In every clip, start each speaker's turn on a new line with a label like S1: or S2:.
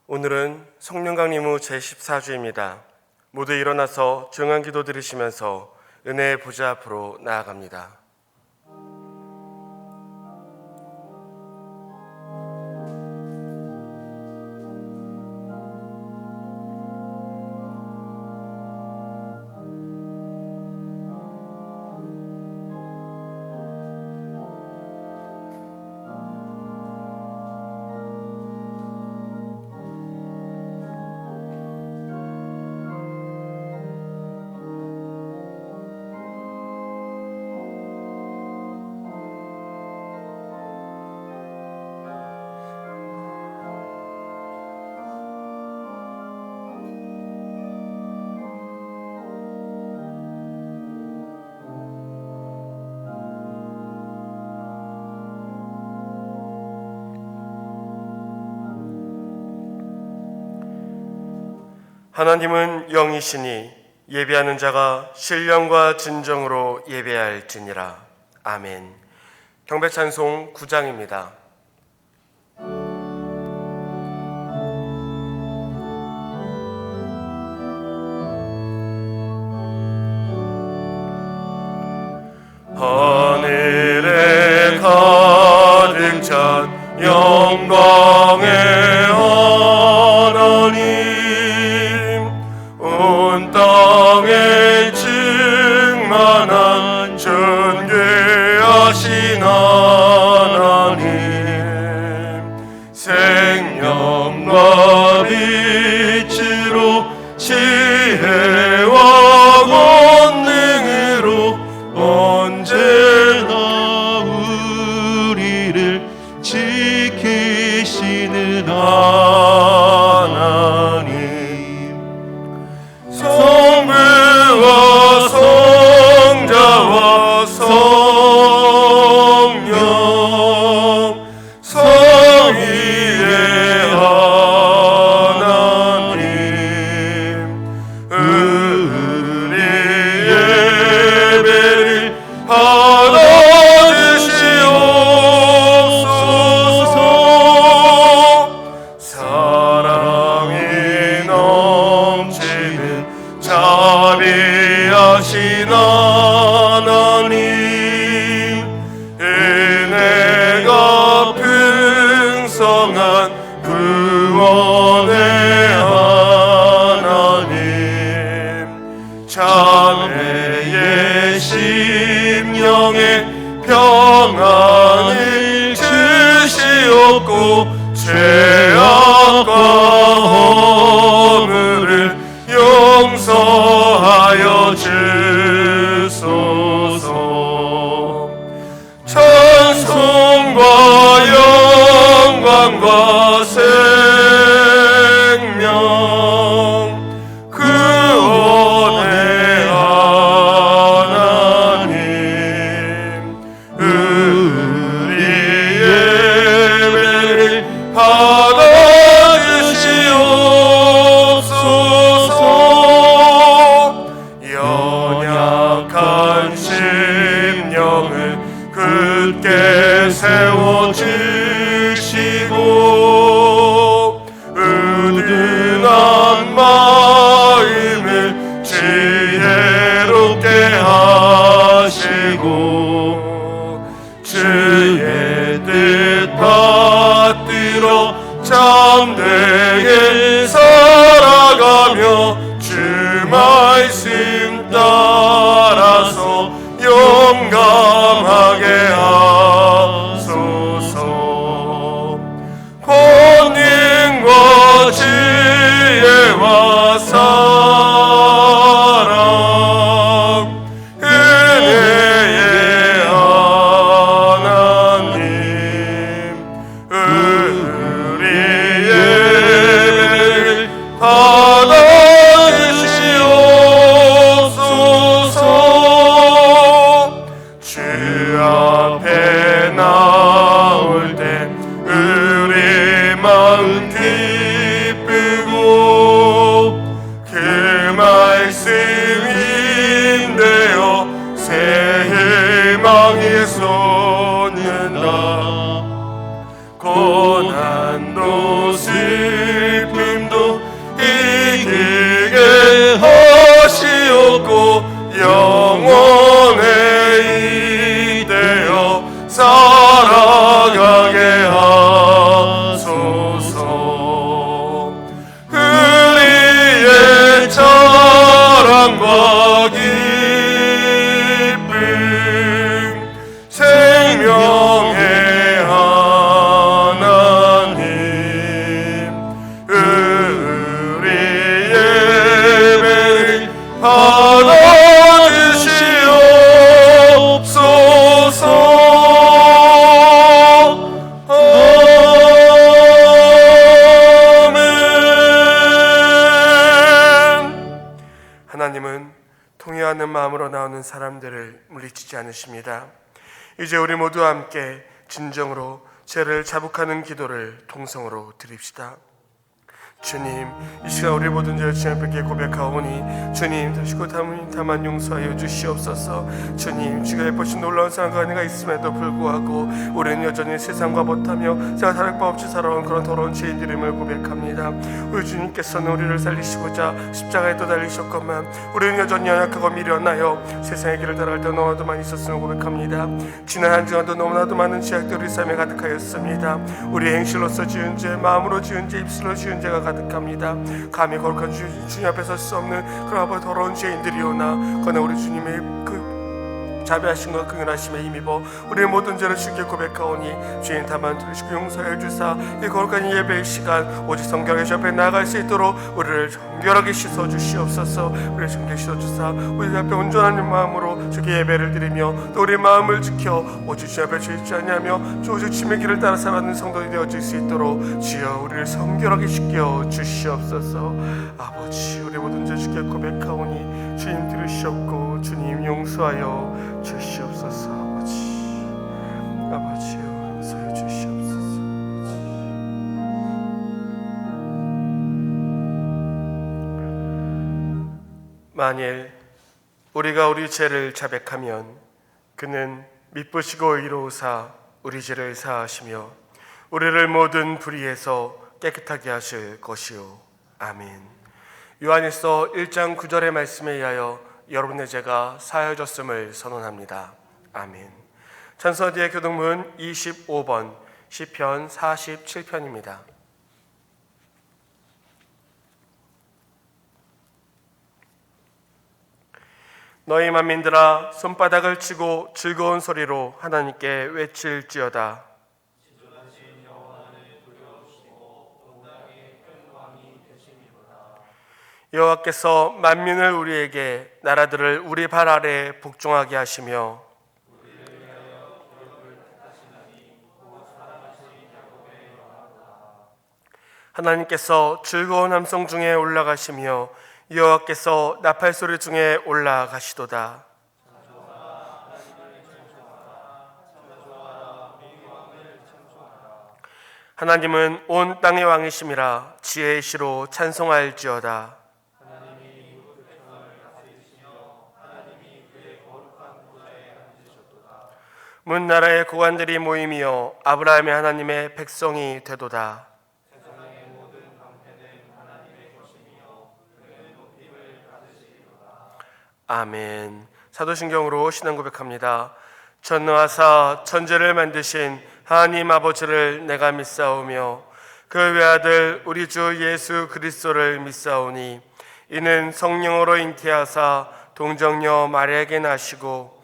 S1: 오늘은 성령강림후 제14주입니다. 모두 일어나서 중앙기도 드리시면서 은혜의 보좌 앞으로 나아갑니다. 하나님은 영이시니 예배하는 자가 신령과 진정으로 예배할지니라. 아멘. 경배찬송 9장입니다. 하늘에 가득 찬 영광의 하나님, 온 땅에 충만한 존귀하신 하나님, 생명과 빛으로 지혜와 권능으로 언제나 우리를 지키시는 하나님, 성부와 성자와 성령 삼위의 하나님, 우리 예배를 받아주시옵소서. 사랑이 넘치는 자비하신 하나님, 은혜가 풍성한 구원의 하나님, 자매의 심령에 평안을 주시옵고 죄악과 허물을 용서하여 주소서. 찬송과 영광과 생명 구원의 하나님, 우리 예배를 받아주시옵소서. 연약한 심령을 굳게 세워주시고 은은한 마음을 지혜롭게 하시고 주의 뜻 받들어 참되게 살아가며 주 말씀 따라서 용감하게 하소서. 권능과 지혜와 사랑, 은혜의 하나님, 우리 예배를 받아주시옵소서. 주 앞에 나올 때 우리 마음 기쁘고 하나님은 통회하는 마음으로 나오는 사람들을 물리치지 않으십니다. 이제 우리 모두 함께 진정으로 죄를 자복하는 기도를 통성으로 드립시다. 주님, 이 시간 우리 모든 죄를 주님 앞에 고백하오니 주님 다시고 다만 용서하여 주시옵소서. 주님, 주가 예쁘신 놀라운 사랑과 은혜가 있음에도 불구하고 우리는 여전히 세상과 못하며 제가 다를 바 없이 살아온 그런 더러운 죄인들임을 고백합니다. 우리 주님께서는 우리를 살리시고자 십자가에 또 달리셨건만 우리는 여전히 연약하고 미련하여 세상의 길을 따라갈 때 너무나도 많이 있었음을 고백합니다. 지난 한 주간도 너무나도 많은 죄악들이 우리 삶에 가득하였습니다. 우리의 행실로서 지은 죄, 마음으로 지은 죄, 입술로 지은 죄가 가득합니다. 감히 거룩한 주님 앞에 설 수 없는 그런 아버지 더러운 죄인들이오나 그러나 우리 주님의 그 자비하심과 긍휼하심에 힘입어 우리의 모든 죄를 주께 고백하오니 주님 다만 들으시고 용서해 주사 이 거룩한 예배의 시간 오직 성결하게 주 앞에 나아갈 수 있도록 우리를 정결하게 씻어 주시옵소서. 우리를 정결하게 씻어 주사 우리 앞에 온전한 마음으로 주께 예배를 드리며 또 우리의 마음을 지켜 오직 주 앞에 죄 짓지 아니하며 오직 주님의 길을 따라 살아가는 성도들이 되어질 수 있도록 주여 우리를 성결하게 씻겨 주시옵소서. 아버지, 우리 모든 죄 주께 고백하오니 주님 들으시옵고 주님 용서하여 주시옵소서. 아버지 용서해 주시옵소서. 만일 우리가 우리 죄를 자백하면 그는 미쁘시고 의로우사 우리 죄를 사하시며 우리를 모든 불의에서 깨끗하게 하실 것이요. 아멘. 요한일서 1장 9절의 말씀에 의하여 여러분의 죄가 사하여졌음을 선언합니다. 아멘. 찬송가의 교동문 25번 시편 47편입니다. 너희 만민들아 손바닥을 치고 즐거운 소리로 하나님께 외칠지어다. 여호와께서 만민을 우리에게 나라들을 우리 발 아래 복종하게 하시며 하나님께서 즐거운 함성 중에 올라가시며 여호와께서 나팔소리 중에 올라가시도다. 하나님은 온 땅의 왕이심이라 지혜의 시로 찬송할지어다. 문 나라의 고관들이 모임이여 아브라함의 하나님의 백성이 되도다. 아멘. 사도신경으로 신앙 고백합니다. 전능하사 천지를 만드신 하나님 아버지를 내가 믿사오며 그 외아들 우리 주 예수 그리스도를 믿사오니 이는 성령으로 잉태하사 동정녀 마리아에게 나시고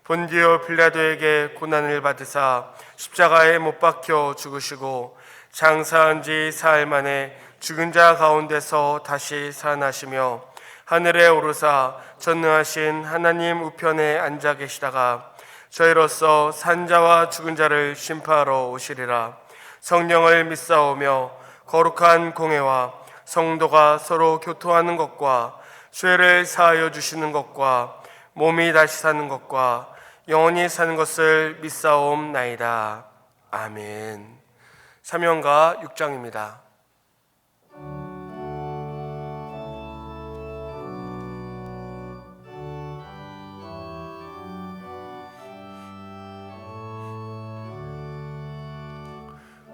S1: 본디오 빌라도에게 고난을 받으사 십자가에 못 박혀 죽으시고 장사한 지 사흘 만에 죽은 자 가운데서 다시 살아나시며 하늘에 오르사 전능하신 하나님 우편에 앉아 계시다가 저희로서 산자와 죽은 자를 심판하러 오시리라. 성령을 믿사오며 거룩한 공회와 성도가 서로 교통하는 것과 죄를 사하여 주시는 것과 몸이 다시 사는 것과 영원히 사는 것을 믿사옵나이다. 아멘. 사명가 6장입니다.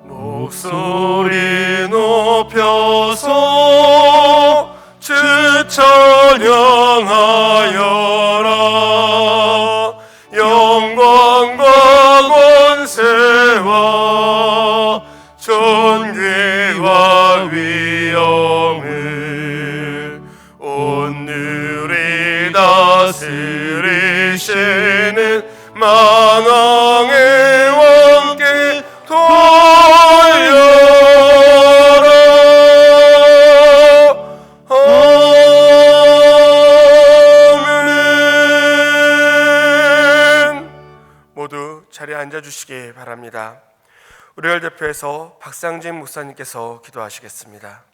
S1: 목소리 높여서 주 찬양하여라. 영광과 권세와 존귀와 위엄을 온누리 다스리시는 만왕의 왕께 자리에 앉아주시기 바랍니다. 우리를 대표해서 박상진 목사님께서 기도하시겠습니다.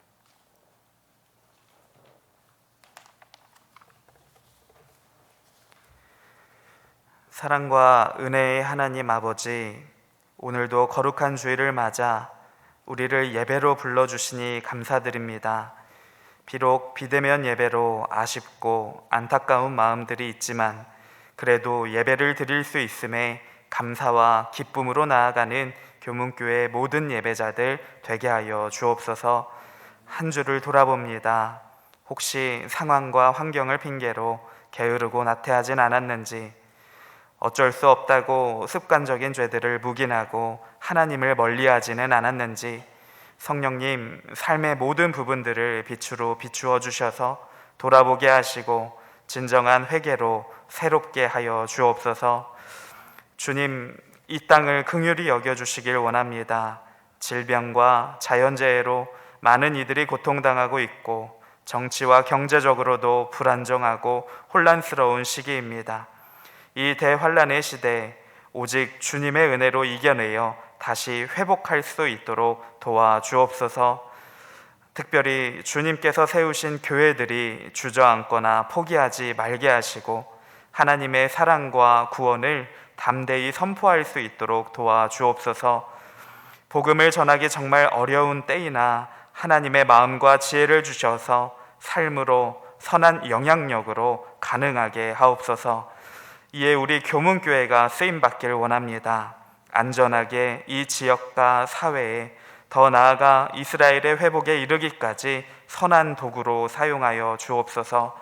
S2: 사랑과 은혜의 하나님 아버지, 오늘도 거룩한 주일을 맞아 우리를 예배로 불러주시니 감사드립니다. 비록 비대면 예배로 아쉽고 안타까운 마음들이 있지만 그래도 예배를 드릴 수 있음에 감사와 기쁨으로 나아가는 교문교회 모든 예배자들 되게 하여 주옵소서. 한 주를 돌아봅니다. 혹시 상황과 환경을 핑계로 게으르고 나태하진 않았는지, 어쩔 수 없다고 습관적인 죄들을 묵인하고 하나님을 멀리하지는 않았는지, 성령님 삶의 모든 부분들을 빛으로 비추어 주셔서 돌아보게 하시고 진정한 회개로 새롭게 하여 주옵소서. 주님, 이 땅을 긍휼히 여겨주시길 원합니다. 질병과 자연재해로 많은 이들이 고통당하고 있고 정치와 경제적으로도 불안정하고 혼란스러운 시기입니다. 이 대환란의 시대에 오직 주님의 은혜로 이겨내어 다시 회복할 수 있도록 도와주옵소서. 특별히 주님께서 세우신 교회들이 주저앉거나 포기하지 말게 하시고 하나님의 사랑과 구원을 담대히 선포할 수 있도록 도와주옵소서. 복음을 전하기 정말 어려운 때이나 하나님의 마음과 지혜를 주셔서 삶으로 선한 영향력으로 가능하게 하옵소서. 이에 우리 교문교회가 쓰임받길 원합니다. 안전하게 이 지역과 사회에, 더 나아가 이스라엘의 회복에 이르기까지 선한 도구로 사용하여 주옵소서.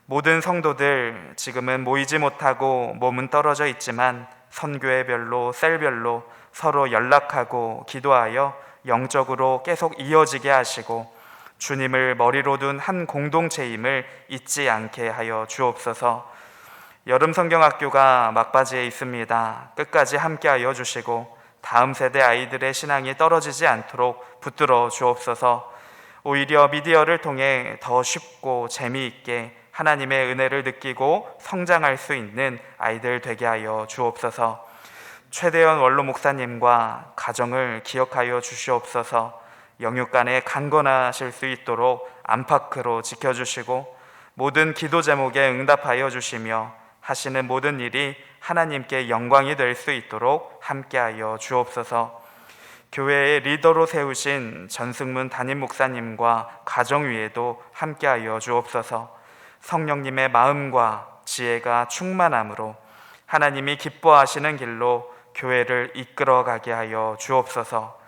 S2: 모든 성도들 지금은 모이지 못하고 몸은 떨어져 있지만 선교회별로 셀별로 서로 연락하고 기도하여 영적으로 계속 이어지게 하시고 주님을 머리로 둔 한 공동체임을 잊지 않게 하여 주옵소서. 여름 성경학교가 막바지에 있습니다. 끝까지 함께하여 주시고 다음 세대 아이들의 신앙이 떨어지지 않도록 붙들어 주옵소서. 오히려 미디어를 통해 더 쉽고 재미있게 하나님의 은혜를 느끼고 성장할 수 있는 아이들 되게 하여 주옵소서. 최대현 원로 목사님과 가정을 기억하여 주시옵소서. 영육간에 강건하실 수 있도록 안팎으로 지켜주시고 모든 기도 제목에 응답하여 주시며 하시는 모든 일이 하나님께 영광이 될 수 있도록 함께하여 주옵소서. 교회의 리더로 세우신 전승문 담임 목사님과 가정 위에도 함께하여 주옵소서. 성령님의 마음과 지혜가 충만함으로 하나님이 기뻐하시는 길로 교회를 이끌어가게 하여 주옵소서.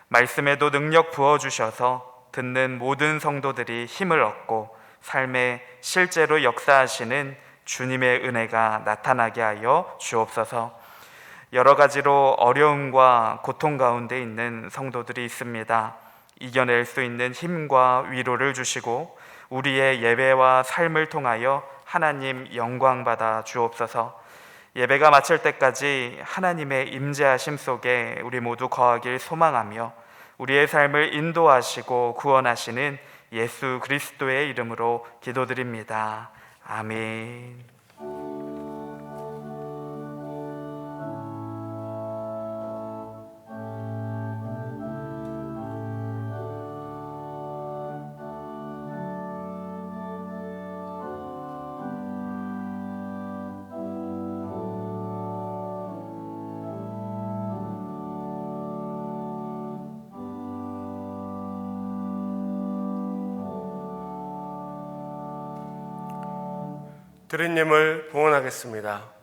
S2: 말씀에도 능력 부어주셔서 듣는 모든 성도들이 힘을 얻고 삶에 실제로 역사하시는 주님의 은혜가 나타나게 하여 주옵소서. 여러 가지로 어려움과 고통 가운데 있는 성도들이 있습니다. 이겨낼 수 있는 힘과 위로를 주시고 우리의 예배와 삶을 통하여 하나님 영광 받아 주옵소서. 예배가 마칠 때까지 하나님의 임재하심 속에 우리 모두 거하길 소망하며 우리의 삶을 인도하시고 구원하시는 예수 그리스도의 이름으로 기도드립니다. 아멘.
S1: 들은 예물 봉헌하겠습니다.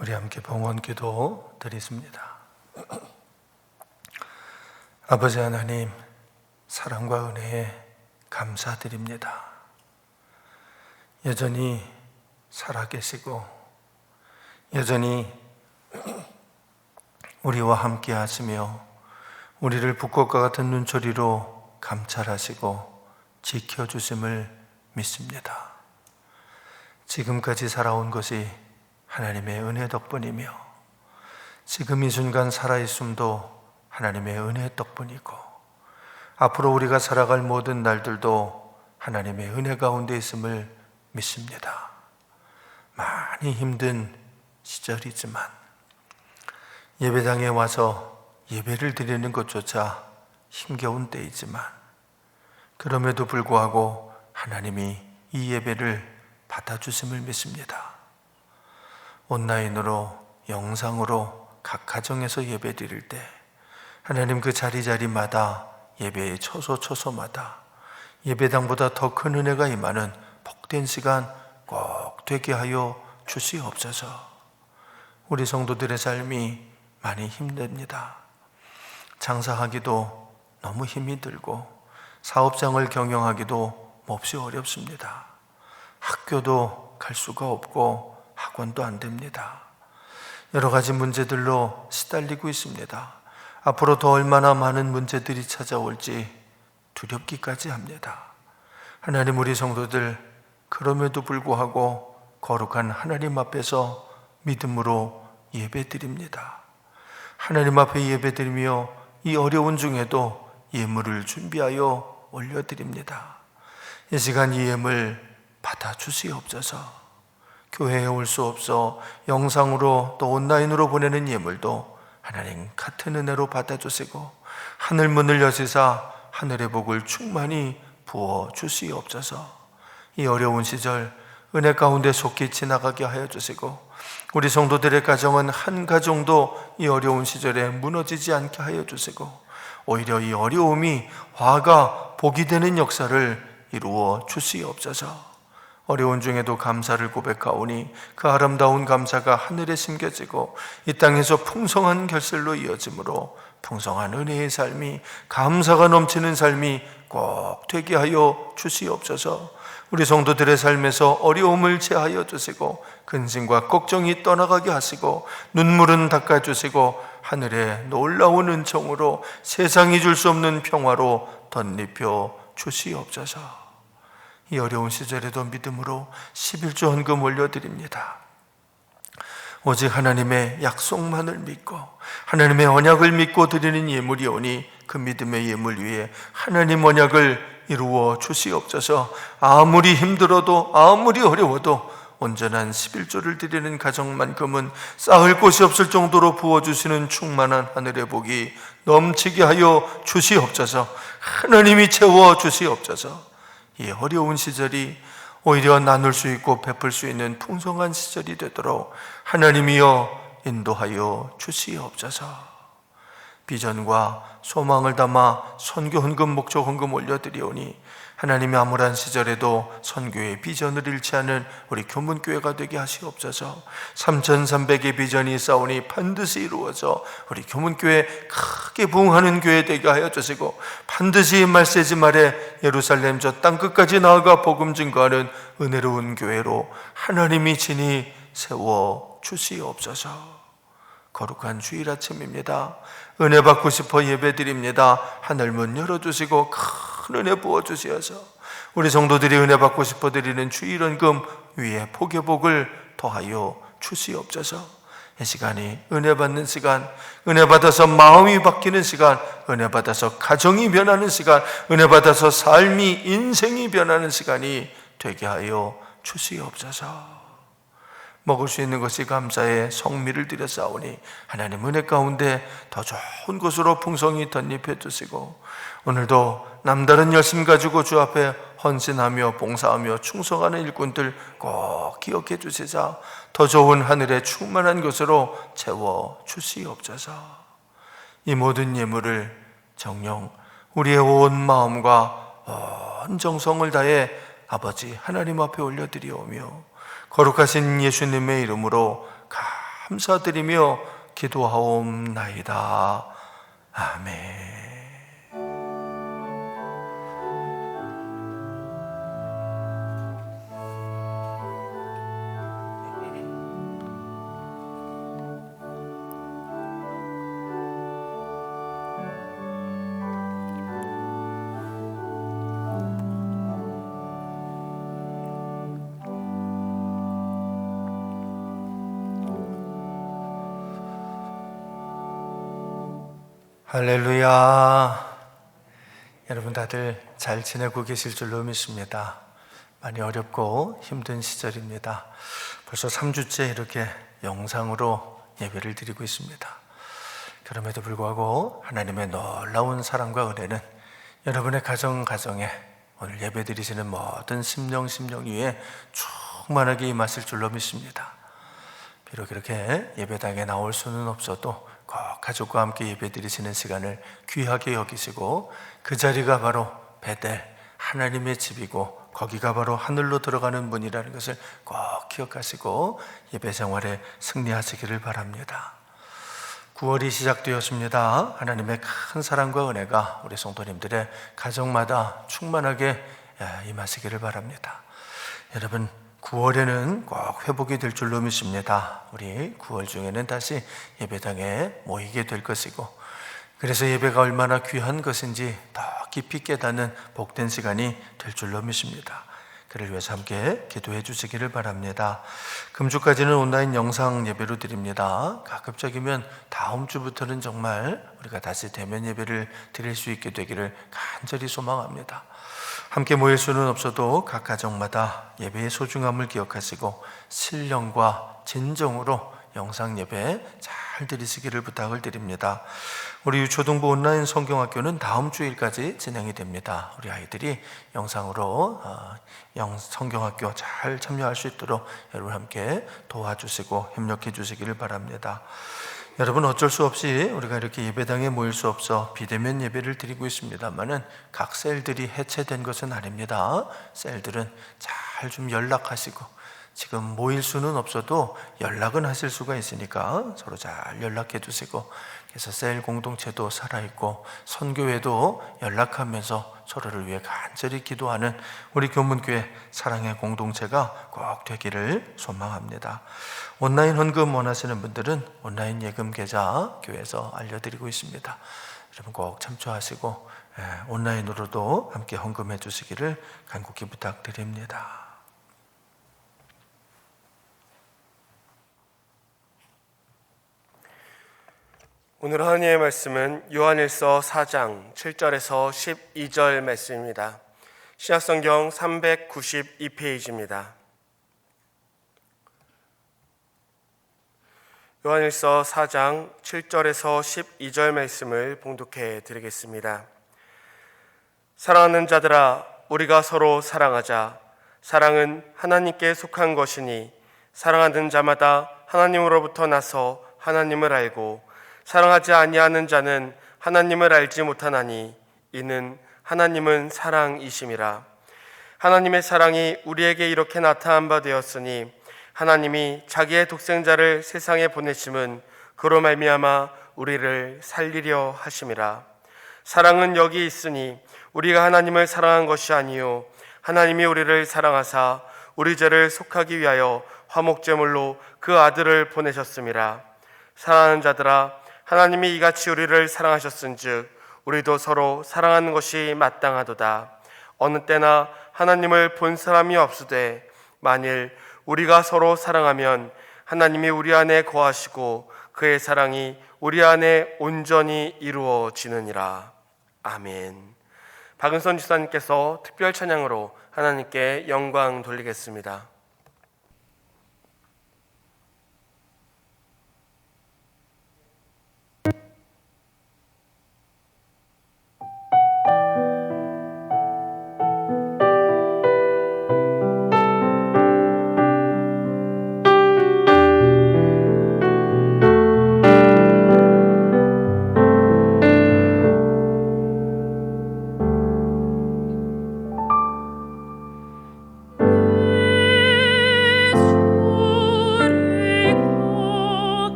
S1: 우리 함께 봉헌 기도 드리십니다. 아버지 하나님, 사랑과 은혜에 감사드립니다. 여전히 살아계시고 여전히 우리와 함께 하시며 우리를 붓꽃과 같은 눈초리로 감찰하시고 지켜주심을
S3: 믿습니다. 지금까지 살아온 것이 하나님의 은혜 덕분이며 지금 이 순간 살아있음도 하나님의 은혜 덕분이고 앞으로 우리가 살아갈 모든 날들도 하나님의 은혜 가운데 있음을 믿습니다. 많이 힘든 시절이지만 예배당에 와서 예배를 드리는 것조차 힘겨운 때이지만 그럼에도 불구하고 하나님이 이 예배를 받아주심을 믿습니다. 온라인으로 영상으로 각 가정에서 예배 드릴 때 하나님 그 자리자리마다 예배의 처소처소마다 예배당보다 더 큰 은혜가 임하는 복된 시간 꼭 되게 하여 주시옵소서. 우리 성도들의 삶이 많이 힘듭니다. 장사하기도 너무 힘이 들고 사업장을 경영하기도 몹시 어렵습니다. 학교도 갈 수가 없고 학원도 안 됩니다. 여러 가지 문제들로 시달리고 있습니다. 앞으로 더 얼마나 많은 문제들이 찾아올지 두렵기까지 합니다. 하나님, 우리 성도들 그럼에도 불구하고 거룩한 하나님 앞에서 믿음으로 예배드립니다. 하나님 앞에 예배드리며 이 어려운 중에도 예물을 준비하여 올려드립니다. 이 시간 이 예물 받아주시옵소서. 교회에 올 수 없어 영상으로 또 온라인으로 보내는 예물도 하나님 같은 은혜로 받아주시고 하늘 문을 여시사 하늘의 복을 충만히 부어주시옵소서. 이 어려운 시절 은혜 가운데 속히 지나가게 하여 주시고 우리 성도들의 가정은 한 가정도 이 어려운 시절에 무너지지 않게 하여 주시고 오히려 이 어려움이 화가 복이 되는 역사를 이루어 주시옵소서. 어려운 중에도 감사를 고백하오니 그 아름다운 감사가 하늘에 심겨지고 이 땅에서 풍성한 결실로 이어지므로 풍성한 은혜의 삶이, 감사가 넘치는 삶이 꼭 되게 하여 주시옵소서. 우리 성도들의 삶에서 어려움을 제하여 주시고 근심과 걱정이 떠나가게 하시고 눈물은 닦아주시고 하늘의 놀라운 은총으로 세상이 줄 수 없는 평화로 덧입혀 주시옵소서. 이 어려운 시절에도 믿음으로 11조 헌금 올려드립니다. 오직 하나님의 약속만을 믿고 하나님의 언약을 믿고 드리는 예물이오니 그 믿음의 예물 위에 하나님 언약을 이루어 주시옵소서. 아무리 힘들어도 아무리 어려워도 온전한 11조를 드리는 가정만큼은 쌓을 곳이 없을 정도로 부어주시는 충만한 하늘의 복이 넘치게 하여 주시옵소서. 하나님이 채워 주시옵소서. 이 어려운 시절이 오히려 나눌 수 있고 베풀 수 있는 풍성한 시절이 되도록 하나님이여 인도하여 주시옵소서. 비전과 소망을 담아 선교 헌금, 목적 헌금 올려드리오니 하나님이 암울한 시절에도 선교의 비전을 잃지 않은 우리 교문교회가 되게 하시옵소서. 3,300의 비전이 있사오니 반드시 이루어져 우리 교문교회 크게 부흥하는 교회 되게 하여 주시고 반드시 말세지 말에 예루살렘 저 땅끝까지 나아가 복음 증거하는 은혜로운 교회로 하나님이 친히 세워 주시옵소서. 거룩한 주일 아침입니다. 은혜 받고 싶어 예배드립니다. 하늘문 열어주시고 큰 은혜 부어주시어서 우리 성도들이 은혜 받고 싶어 드리는 주일 헌금 위에 복의 복을 더하여 주시옵소서. 이 시간이 은혜 받는 시간, 은혜 받아서 마음이 바뀌는 시간, 은혜 받아서 가정이 변하는 시간, 은혜 받아서 삶이, 인생이 변하는 시간이 되게 하여 주시옵소서. 먹을 수 있는 것이 감사의 성미를 드렸사오니 하나님 은혜 가운데 더 좋은 것으로 풍성히 덧입혀 주시고 오늘도 남다른 열심 가지고 주 앞에 헌신하며 봉사하며 충성하는 일꾼들 꼭 기억해 주시자 더 좋은 하늘의 충만한 것으로 채워 주시옵소서. 이 모든 예물을 정녕 우리의 온 마음과 온 정성을 다해 아버지 하나님 앞에 올려드리오며 거룩하신 예수님의 이름으로 감사드리며 기도하옵나이다. 아멘. 할렐루야. 여러분 다들 잘 지내고 계실 줄로 믿습니다. 많이 어렵고 힘든 시절입니다. 벌써 3주째 이렇게 영상으로 예배를 드리고 있습니다. 그럼에도 불구하고 하나님의 놀라운 사랑과 은혜는 여러분의 가정에 오늘 예배 드리시는 모든 심령 위에 충만하게 임하실 줄로 믿습니다. 비록 이렇게 예배당에 나올 수는 없어도 꼭 가족과 함께 예배드리시는 시간을 귀하게 여기시고 그 자리가 바로 베델 하나님의 집이고 거기가 바로 하늘로 들어가는 문이라는 것을 꼭 기억하시고 예배 생활에 승리하시기를 바랍니다. 9월이 시작되었습니다. 하나님의 큰 사랑과 은혜가 우리 성도님들의 가정마다 충만하게 임하시기를 바랍니다. 여러분 9월에는 꼭 회복이 될 줄로 믿습니다. 우리 9월 중에는 다시 예배당에 모이게 될 것이고 그래서 예배가 얼마나 귀한 것인지 더 깊이 깨닫는 복된 시간이 될 줄로 믿습니다. 그를 위해서 함께 기도해 주시기를 바랍니다. 금주까지는 온라인 영상 예배로 드립니다. 가급적이면 다음 주부터는 정말 우리가 다시 대면 예배를 드릴 수 있게 되기를 간절히 소망합니다. 함께 모일 수는 없어도 각 가정마다 예배의 소중함을 기억하시고 신령과 진정으로 영상 예배 잘 드리시기를 부탁을 드립니다. 우리 유초등부 온라인 성경학교는 다음 주일까지 진행이 됩니다. 우리 아이들이 영상으로 성경학교 잘 참여할 수 있도록 여러분 함께 도와주시고 협력해 주시기를 바랍니다. 여러분 어쩔 수 없이 우리가 이렇게 예배당에 모일 수 없어 비대면 예배를 드리고 있습니다만은 각 셀들이 해체된 것은 아닙니다. 셀들은 잘 좀 연락하시고 지금 모일 수는 없어도 연락은 하실 수가 있으니까 서로 잘 연락해 주시고 그래서 셀 공동체도 살아있고 선교회도 연락하면서 서로를 위해 간절히 기도하는 우리 교문교회 사랑의 공동체가 꼭 되기를 소망합니다. 온라인 헌금 원하시는 분들은 온라인 예금 계좌 교회에서 알려드리고 있습니다. 여러분 꼭 참조하시고 온라인으로도 함께 헌금해 주시기를 간곡히 부탁드립니다.
S1: 오늘 하나님의 말씀은 요한일서 4장 7절에서 12절 말씀입니다. 신약성경 392페이지입니다. 요한일서 4장 7절에서 12절 말씀을 봉독해 드리겠습니다. 사랑하는 자들아, 우리가 서로 사랑하자. 사랑은 하나님께 속한 것이니 사랑하는 자마다 하나님으로부터 나서 하나님을 알고 사랑하지 아니하는 자는 하나님을 알지 못하나니 이는 하나님은 사랑이심이라. 하나님의 사랑이 우리에게 이렇게 나타난 바 되었으니 하나님이 자기의 독생자를 세상에 보내심은 그로 말미암아 우리를 살리려 하심이라. 사랑은 여기 있으니 우리가 하나님을 사랑한 것이 아니요 하나님이 우리를 사랑하사 우리 죄를 속하기 위하여 화목제물로 그 아들을 보내셨음이라. 사랑하는 자들아, 하나님이 이같이 우리를 사랑하셨은즉 우리도 서로 사랑하는 것이 마땅하도다. 어느 때나 하나님을 본 사람이 없으되 만일 우리가 서로 사랑하면 하나님이 우리 안에 거하시고 그의 사랑이 우리 안에 온전히 이루어지느니라. 아멘. 박은선 지사님께서 특별 찬양으로 하나님께 영광 돌리겠습니다.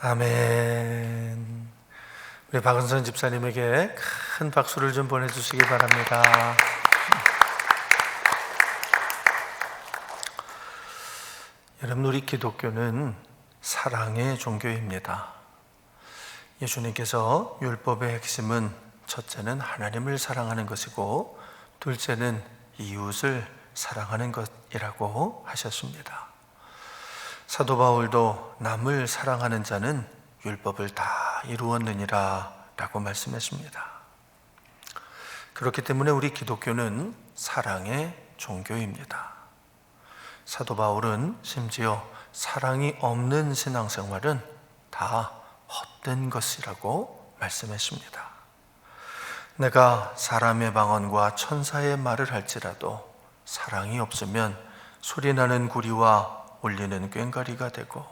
S3: 아멘. 우리 박은선 집사님에게 큰 박수를 좀 보내주시기 바랍니다. 여러분, 우리 기독교는 사랑의 종교입니다. 예수님께서 율법의 핵심은 첫째는 하나님을 사랑하는 것이고 둘째는 이웃을 사랑하는 것이라고 하셨습니다. 사도 바울도 남을 사랑하는 자는 율법을 다 이루었느니라 라고 말씀했습니다. 그렇기 때문에 우리 기독교는 사랑의 종교입니다. 사도 바울은 심지어 사랑이 없는 신앙생활은 다 헛된 것이라고 말씀했습니다. 내가 사람의 방언과 천사의 말을 할지라도 사랑이 없으면 소리나는 구리와 울리는 꽹과리가 되고,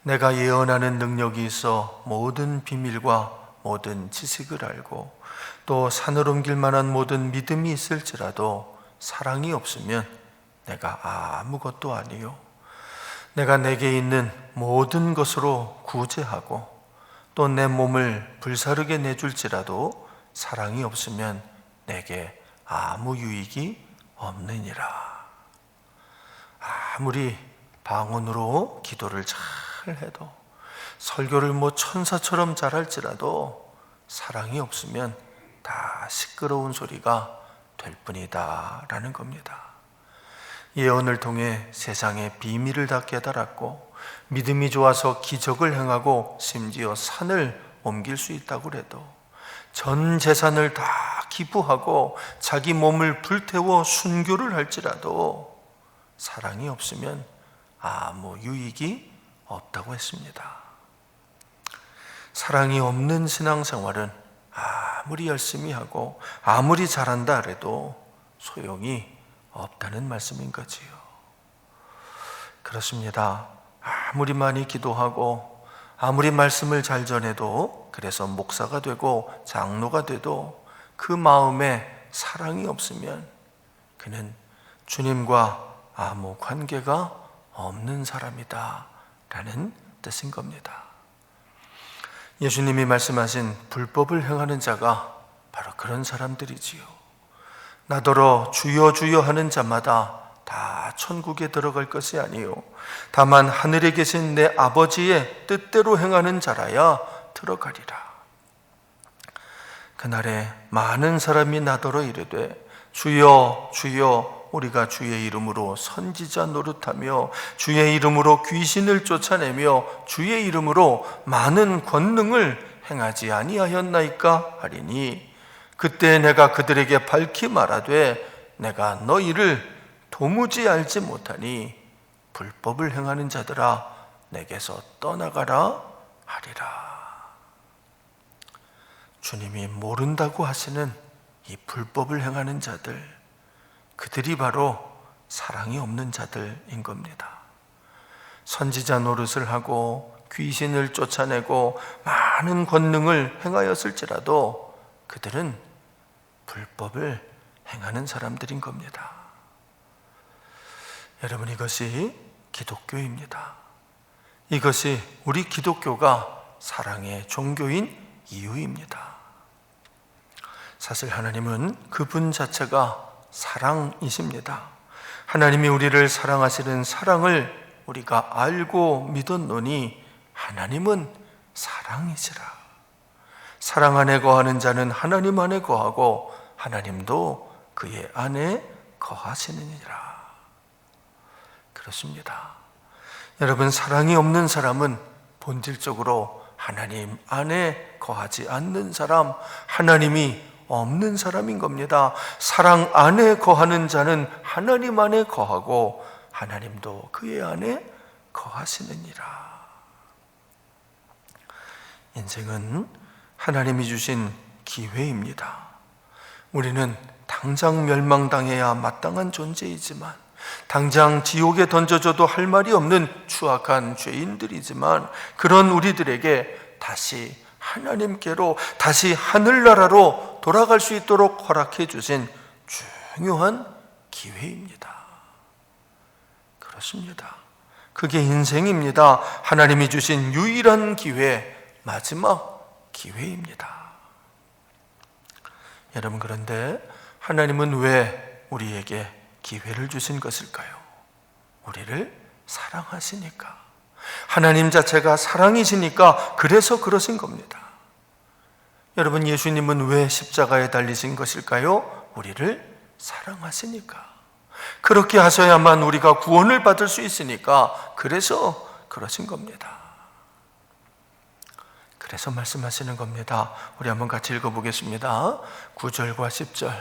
S3: 내가 예언하는 능력이 있어 모든 비밀과 모든 지식을 알고 또 산을 옮길 만한 모든 믿음이 있을지라도 사랑이 없으면 내가 아무것도 아니요, 내가 내게 있는 모든 것으로 구제하고 또 내 몸을 불사르게 내줄지라도 사랑이 없으면 내게 아무 유익이 없느니라. 아무리 방언으로 기도를 잘 해도, 설교를 천사처럼 잘할지라도 사랑이 없으면 다 시끄러운 소리가 될 뿐이다 라는 겁니다. 예언을 통해 세상의 비밀을 다 깨달았고 믿음이 좋아서 기적을 행하고 심지어 산을 옮길 수 있다고 해도, 전 재산을 다 기부하고 자기 몸을 불태워 순교를 할지라도 사랑이 없으면 아무 유익이 없다고 했습니다. 사랑이 없는 신앙생활은 아무리 열심히 하고 아무리 잘한다 해도 소용이 없다는 말씀인 거지요. 그렇습니다. 아무리 많이 기도하고 아무리 말씀을 잘 전해도, 그래서 목사가 되고 장로가 돼도 그 마음에 사랑이 없으면 그는 주님과 아무 관계가 없는 사람이다 라는 뜻인 겁니다. 예수님이 말씀하신 불법을 행하는 자가 바로 그런 사람들이지요. 나더러 주여 주여 하는 자마다 다 천국에 들어갈 것이 아니요 다만 하늘에 계신 내 아버지의 뜻대로 행하는 자라야 들어가리라. 그날에 많은 사람이 나더러 이르되 주여 주여 우리가 주의 이름으로 선지자 노릇하며 주의 이름으로 귀신을 쫓아내며 주의 이름으로 많은 권능을 행하지 아니하였나이까 하리니, 그때 내가 그들에게 밝히 말하되 내가 너희를 도무지 알지 못하니 불법을 행하는 자들아 내게서 떠나가라 하리라. 주님이 모른다고 하시는 이 불법을 행하는 자들, 그들이 바로 사랑이 없는 자들인 겁니다. 선지자 노릇을 하고 귀신을 쫓아내고 많은 권능을 행하였을지라도 그들은 불법을 행하는 사람들인 겁니다. 여러분, 이것이 기독교입니다. 이것이 우리 기독교가 사랑의 종교인 이유입니다. 사실 하나님은 그분 자체가 사랑이십니다. 하나님이 우리를 사랑하시는 사랑을 우리가 알고 믿었노니 하나님은 사랑이시라. 사랑 안에 거하는 자는 하나님 안에 거하고 하나님도 그의 안에 거하시느니라. 그렇습니다. 여러분, 사랑이 없는 사람은 본질적으로 하나님 안에 거하지 않는 사람, 하나님이 없는 사람인 겁니다. 사랑 안에 거하는 자는 하나님 안에 거하고 하나님도 그의 안에 거하시느니라. 인생은 하나님이 주신 기회입니다. 우리는 당장 멸망당해야 마땅한 존재이지만, 당장 지옥에 던져져도 할 말이 없는 추악한 죄인들이지만, 그런 우리들에게 다시 하나님께로, 다시 하늘나라로 돌아갈 수 있도록 허락해 주신 중요한 기회입니다. 그렇습니다. 그게 인생입니다. 하나님이 주신 유일한 기회, 마지막 기회입니다. 여러분, 그런데 하나님은 왜 우리에게 기회를 주신 것일까요? 우리를 사랑하시니까. 하나님 자체가 사랑이시니까 그래서 그러신 겁니다. 여러분, 예수님은 왜 십자가에 달리신 것일까요? 우리를 사랑하시니까. 그렇게 하셔야만 우리가 구원을 받을 수 있으니까 그래서 그러신 겁니다. 그래서 말씀하시는 겁니다. 우리 한번 같이 읽어보겠습니다. 9절과 10절,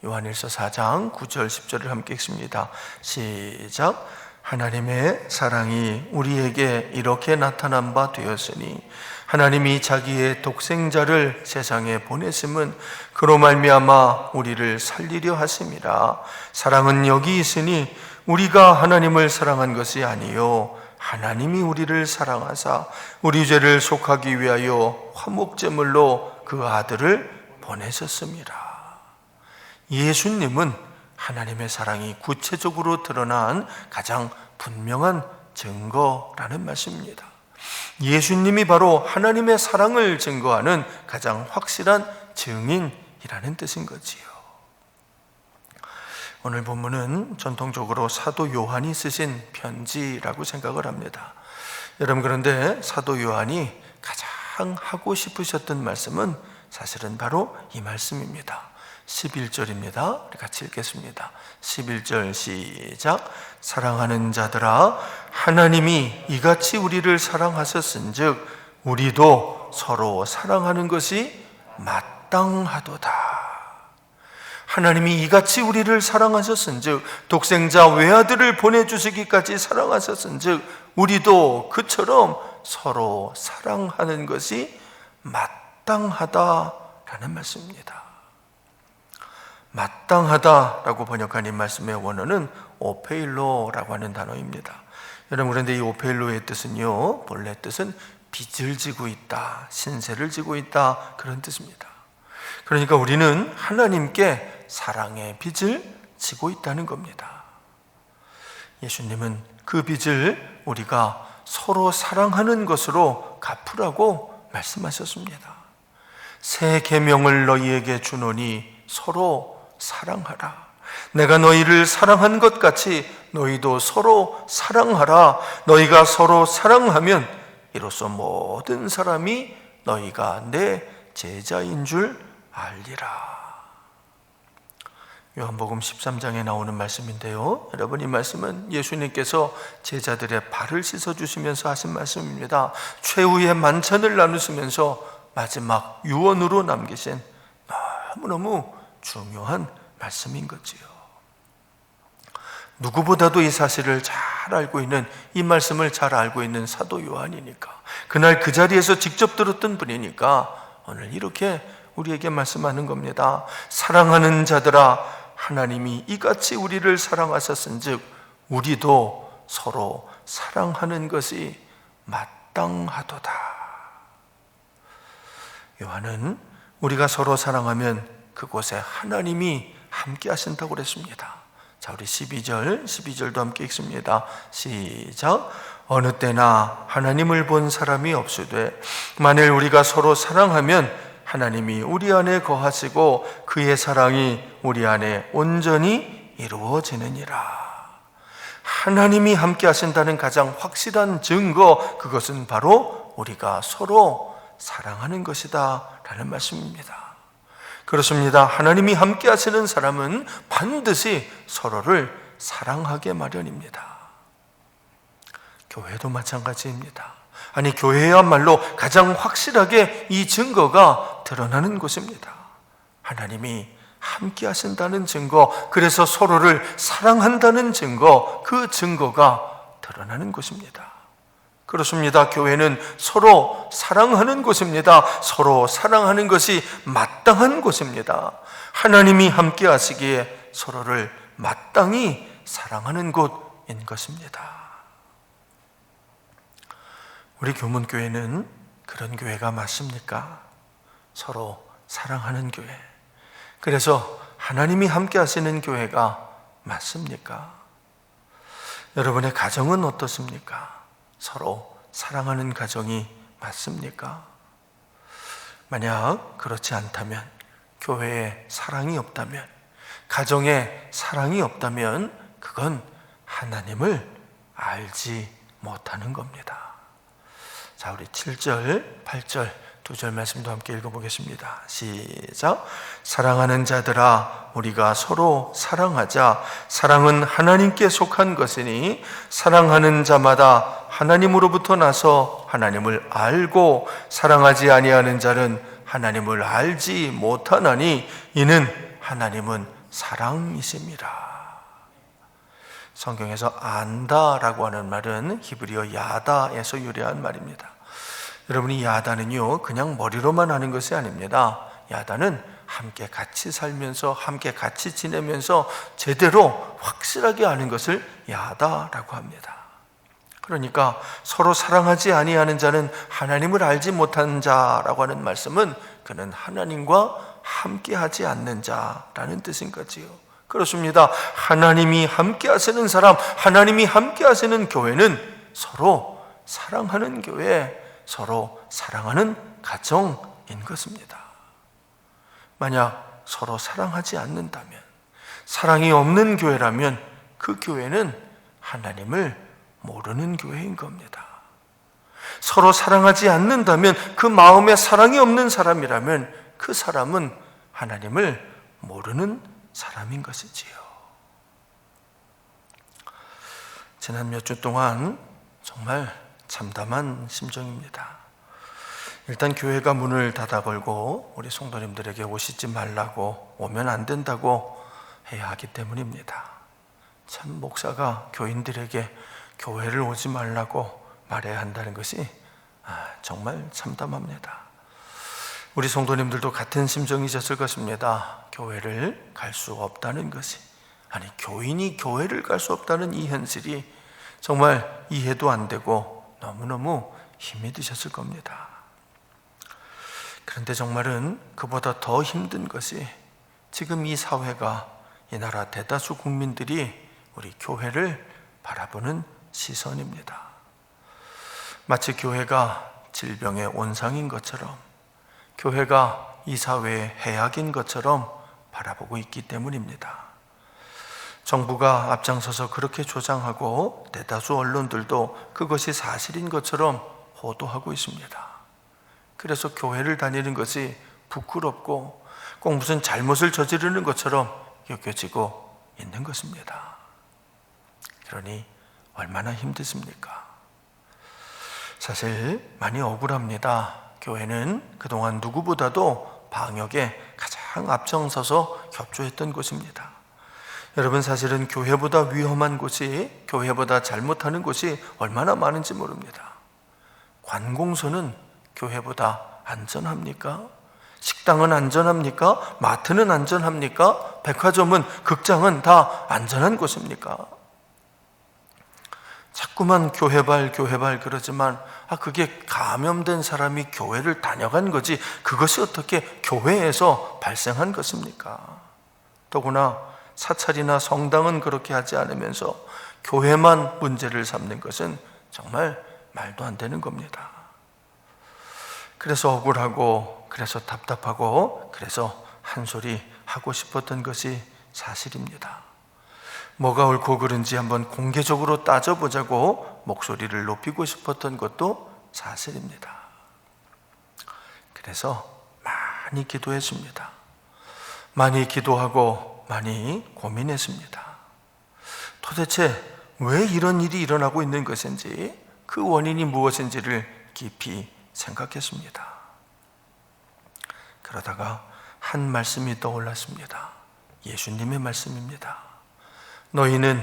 S3: 요한일서 4장 9절 10절을 함께 읽습니다. 시작. 하나님의 사랑이 우리에게 이렇게 나타난 바 되었으니 하나님이 자기의 독생자를 세상에 보내심은 그로 말미암아 우리를 살리려 하심이라. 사랑은 여기 있으니 우리가 하나님을 사랑한 것이 아니요 하나님이 우리를 사랑하사 우리 죄를 속하기 위하여 화목제물로 그 아들을 보내셨습니다. 예수님은 하나님의 사랑이 구체적으로 드러난 가장 분명한 증거라는 말씀입니다. 예수님이 바로 하나님의 사랑을 증거하는 가장 확실한 증인이라는 뜻인 거지요. 오늘 본문은 전통적으로 사도 요한이 쓰신 편지라고 생각을 합니다. 여러분, 그런데 사도 요한이 가장 하고 싶으셨던 말씀은 사실은 바로 이 말씀입니다. 11절입니다. 우리 같이 읽겠습니다. 11절 시작. 사랑하는 자들아, 하나님이 이같이 우리를 사랑하셨은즉 우리도 서로 사랑하는 것이 마땅하도다. 하나님이 이같이 우리를 사랑하셨은즉, 독생자 외아들을 보내주시기까지 사랑하셨은즉 우리도 그처럼 서로 사랑하는 것이 마땅하다라는 말씀입니다. 마땅하다라고 번역한 이 말씀의 원어는 오페일로라고 하는 단어입니다. 여러분, 그런데 이 오페일로의 뜻은요, 본래 뜻은 빚을 지고 있다, 신세를 지고 있다, 그런 뜻입니다. 그러니까 우리는 하나님께 사랑의 빚을 지고 있다는 겁니다. 예수님은 그 빚을 우리가 서로 사랑하는 것으로 갚으라고 말씀하셨습니다. 새 계명을 너희에게 주노니 서로 사랑하라. 내가 너희를 사랑한 것 같이 너희도 서로 사랑하라. 너희가 서로 사랑하면 이로써 모든 사람이 너희가 내 제자인 줄 알리라. 요한복음 13장에 나오는 말씀인데요, 여러분, 이 말씀은 예수님께서 제자들의 발을 씻어주시면서 하신 말씀입니다. 최후의 만찬을 나누시면서 마지막 유언으로 남기신 너무너무 중요한 말씀인 거지요. 누구보다도 이 사실을 잘 알고 있는, 이 말씀을 잘 알고 있는 사도 요한이니까, 그날 그 자리에서 직접 들었던 분이니까 오늘 이렇게 우리에게 말씀하는 겁니다. 사랑하는 자들아, 하나님이 이같이 우리를 사랑하셨은즉 우리도 서로 사랑하는 것이 마땅하도다. 요한은 우리가 서로 사랑하면 그곳에 하나님이 함께 하신다고 그랬습니다. 자, 우리 12절도 함께 읽습니다. 시작. 어느 때나 하나님을 본 사람이 없으되 만일 우리가 서로 사랑하면 하나님이 우리 안에 거하시고 그의 사랑이 우리 안에 온전히 이루어지느니라. 하나님이 함께 하신다는 가장 확실한 증거, 그것은 바로 우리가 서로 사랑하는 것이다 라는 말씀입니다. 그렇습니다. 하나님이 함께 하시는 사람은 반드시 서로를 사랑하게 마련입니다. 교회도 마찬가지입니다. 아니, 교회야말로 가장 확실하게 이 증거가 드러나는 곳입니다. 하나님이 함께 하신다는 증거, 그래서 서로를 사랑한다는 증거, 그 증거가 드러나는 곳입니다. 그렇습니다. 교회는 서로 사랑하는 곳입니다. 서로 사랑하는 것이 마땅한 곳입니다. 하나님이 함께 하시기에 서로를 마땅히 사랑하는 곳인 것입니다. 우리 교문교회는 그런 교회가 맞습니까? 서로 사랑하는 교회. 그래서 하나님이 함께 하시는 교회가 맞습니까? 여러분의 가정은 어떻습니까? 서로 사랑하는 가정이 맞습니까? 만약 그렇지 않다면, 교회에 사랑이 없다면, 가정에 사랑이 없다면 그건 하나님을 알지 못하는 겁니다. 자, 우리 7절, 8절 두 절 말씀도 함께 읽어보겠습니다. 시작. 사랑하는 자들아, 우리가 서로 사랑하자. 사랑은 하나님께 속한 것이니 사랑하는 자마다 하나님으로부터 나서 하나님을 알고, 사랑하지 아니하는 자는 하나님을 알지 못하나니 이는 하나님은 사랑이심이라. 성경에서 안다라고 하는 말은 히브리어 야다에서 유래한 말입니다. 여러분이 야다는요, 그냥 머리로만 하는 것이 아닙니다. 야다는 함께 같이 살면서, 함께 같이 지내면서 제대로 확실하게 아는 것을 야다라고 합니다. 그러니까 서로 사랑하지 아니하는 자는 하나님을 알지 못한 자라고 하는 말씀은 그는 하나님과 함께 하지 않는 자라는 뜻인 거지요. 그렇습니다. 하나님이 함께 하시는 사람, 하나님이 함께 하시는 교회는 서로 사랑하는 교회, 서로 사랑하는 가정인 것입니다. 만약 서로 사랑하지 않는다면, 사랑이 없는 교회라면 그 교회는 하나님을 모르는 교회인 겁니다. 서로 사랑하지 않는다면, 그 마음에 사랑이 없는 사람이라면 그 사람은 하나님을 모르는 사람인 것이지요. 지난 몇 주 동안 정말 참담한 심정입니다. 일단 교회가 문을 닫아 걸고 우리 성도님들에게 오시지 말라고, 오면 안 된다고 해야 하기 때문입니다. 참 목사가 교인들에게 교회를 오지 말라고 말해야 한다는 것이 정말 참담합니다. 우리 성도님들도 같은 심정이셨을 것입니다. 교회를 갈 수 없다는 것이, 아니 교인이 교회를 갈 수 없다는 이 현실이 정말 이해도 안 되고 너무너무 힘이 드셨을 겁니다. 그런데 정말은 그보다 더 힘든 것이 지금 이 사회가, 이 나라 대다수 국민들이 우리 교회를 바라보는 시선입니다. 마치 교회가 질병의 온상인 것처럼, 교회가 이 사회의 해악인 것처럼 바라보고 있기 때문입니다. 정부가 앞장서서 그렇게 조장하고 대다수 언론들도 그것이 사실인 것처럼 보도하고 있습니다. 그래서 교회를 다니는 것이 부끄럽고 꼭 무슨 잘못을 저지르는 것처럼 여겨지고 있는 것입니다. 그러니 얼마나 힘드십니까? 사실 많이 억울합니다. 교회는 그동안 누구보다도 방역에 가장 앞장서서 협조했던 곳입니다. 여러분, 사실은 교회보다 위험한 곳이, 교회보다 잘못하는 곳이 얼마나 많은지 모릅니다. 관공서는 교회보다 안전합니까? 식당은 안전합니까? 마트는 안전합니까? 백화점은, 극장은 다 안전한 곳입니까? 자꾸만 교회발 그러지만 그게 감염된 사람이 교회를 다녀간 거지, 그것이 어떻게 교회에서 발생한 것입니까? 더구나 사찰이나 성당은 그렇게 하지 않으면서 교회만 문제를 삼는 것은 정말 말도 안 되는 겁니다. 그래서 억울하고, 그래서 답답하고, 그래서 한 소리 하고 싶었던 것이 사실입니다. 뭐가 옳고 그른지 한번 공개적으로 따져보자고 목소리를 높이고 싶었던 것도 사실입니다. 그래서 많이 기도했습니다. 많이 기도하고 많이 고민했습니다. 도대체 왜 이런 일이 일어나고 있는 것인지, 그 원인이 무엇인지를 깊이 생각했습니다. 그러다가 한 말씀이 떠올랐습니다. 예수님의 말씀입니다. 너희는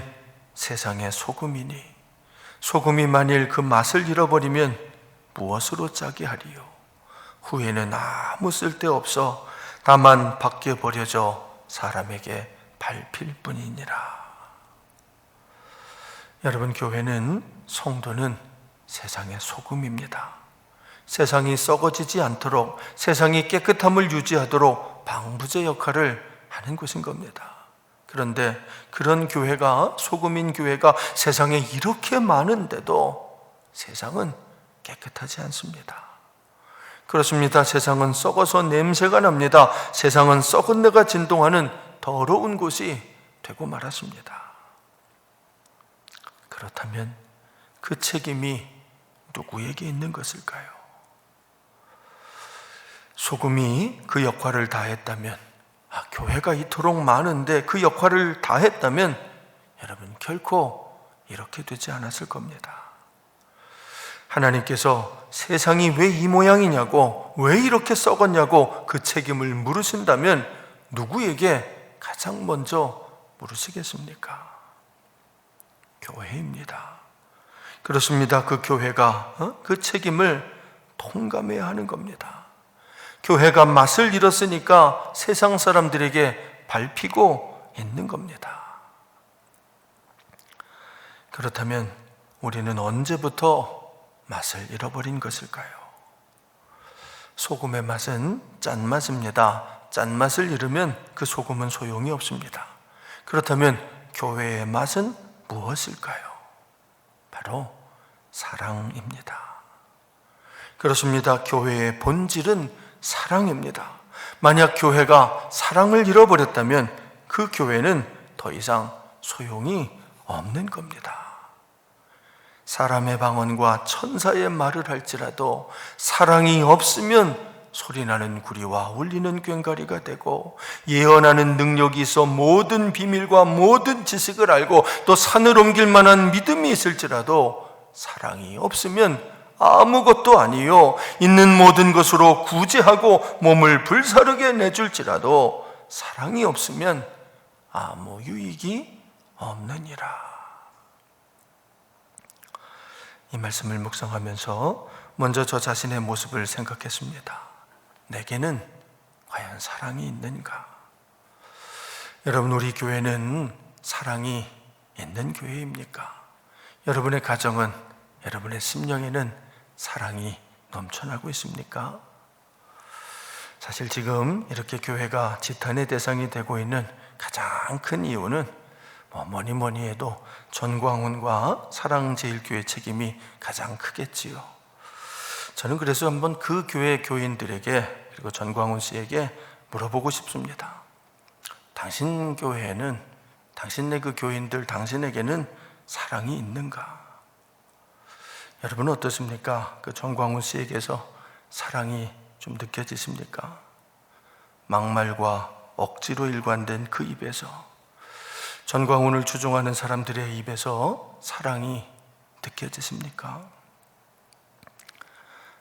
S3: 세상의 소금이니 소금이 만일 그 맛을 잃어버리면 무엇으로 짜게 하리요? 후에는 아무 쓸데없어 다만 밖에 버려져 사람에게 밟힐 뿐이니라. 여러분, 교회는, 성도는 세상의 소금입니다. 세상이 썩어지지 않도록, 세상이 깨끗함을 유지하도록 방부제 역할을 하는 곳인 겁니다. 그런데 그런 교회가, 소금인 교회가 세상에 이렇게 많은데도 세상은 깨끗하지 않습니다. 그렇습니다. 세상은 썩어서 냄새가 납니다. 세상은 썩은 내가 진동하는 더러운 곳이 되고 말았습니다. 그렇다면 그 책임이 누구에게 있는 것일까요? 소금이 그 역할을 다했다면, 교회가 이토록 많은데 그 역할을 다했다면 여러분 결코 이렇게 되지 않았을 겁니다. 하나님께서 세상이 왜 이 모양이냐고, 왜 이렇게 썩었냐고 그 책임을 물으신다면 누구에게 가장 먼저 물으시겠습니까? 교회입니다. 그렇습니다. 그 교회가 그 책임을 통감해야 하는 겁니다. 교회가 맛을 잃었으니까 세상 사람들에게 밟히고 있는 겁니다. 그렇다면 우리는 언제부터 맛을 잃어버린 것일까요? 소금의 맛은 짠맛입니다. 짠맛을 잃으면 그 소금은 소용이 없습니다. 그렇다면 교회의 맛은 무엇일까요? 바로 사랑입니다. 그렇습니다. 교회의 본질은 사랑입니다. 만약 교회가 사랑을 잃어버렸다면 그 교회는 더 이상 소용이 없는 겁니다. 사람의 방언과 천사의 말을 할지라도 사랑이 없으면 소리나는 구리와 울리는 꽹과리가 되고, 예언하는 능력이 있어 모든 비밀과 모든 지식을 알고 또 산을 옮길 만한 믿음이 있을지라도 사랑이 없으면 아무것도 아니요, 있는 모든 것으로 구제하고 몸을 불사르게 내줄지라도 사랑이 없으면 아무 유익이 없느니라. 이 말씀을 묵상하면서 먼저 저 자신의 모습을 생각했습니다. 내게는 과연 사랑이 있는가? 여러분, 우리 교회는 사랑이 있는 교회입니까? 여러분의 가정은, 여러분의 심령에는 사랑이 넘쳐나고 있습니까? 사실 지금 이렇게 교회가 지탄의 대상이 되고 있는 가장 큰 이유는 뭐니 해도 전광훈과 사랑제일교회 책임이 가장 크겠지요. 저는 그래서 한번 그 교회 교인들에게, 그리고 전광훈 씨에게 물어보고 싶습니다. 당신 교회에는, 당신네 그 교인들, 당신에게는 사랑이 있는가? 여러분은 어떻습니까? 그 전광훈 씨에게서 사랑이 좀 느껴지십니까? 막말과 억지로 일관된 그 입에서, 전광훈을 추종하는 사람들의 입에서 사랑이 느껴지십니까?